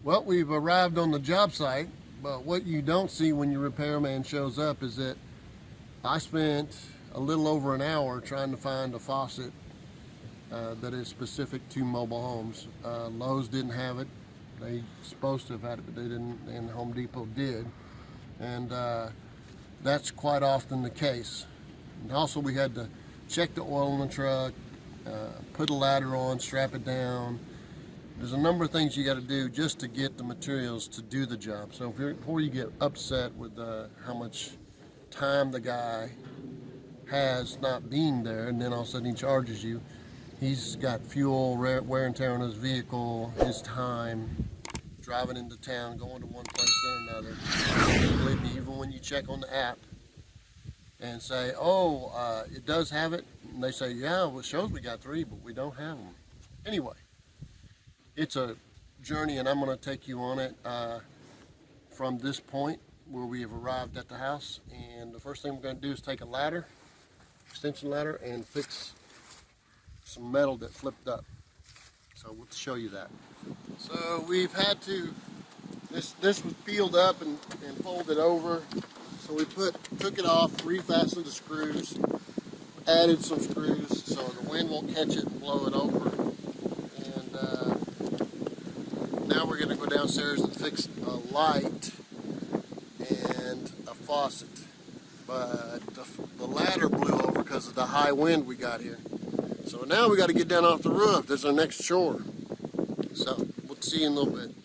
Well, we've arrived on the job site, but what you don't see when your repairman shows up is that I spent a little over an hour trying to find a faucet that is specific to mobile homes. Lowe's didn't have it. They supposed to have had it, but they didn't, and Home Depot did. And that's quite often the case. And also we had to check the oil in the truck, put a ladder on, strap it down. There's a number of things you got to do just to get the materials to do the job. So before you get upset with how much time the guy has not being there, and then all of a sudden he charges you, he's got fuel, wear and tear on his vehicle, his time, driving into town, going to one place to another. Believe me, even when you check on the app and say, oh, it does have it, and they say, yeah, well, it shows we got 3, but we don't have them. Anyway, it's a journey, and I'm going to take you on it from this point where we have arrived at the house. And the first thing we're going to do is take a ladder, extension ladder, and fix some metal that flipped up. So we'll show you that. So we've had to, this was peeled up and folded over. So we took it off, refastened the screws, added some screws so the wind won't catch it and blow it over. Now we're going to go downstairs and fix a light and a faucet. But the ladder blew over because of the high wind we got here. So now we got to get down off the roof. There's our next chore. So we'll see you in a little bit.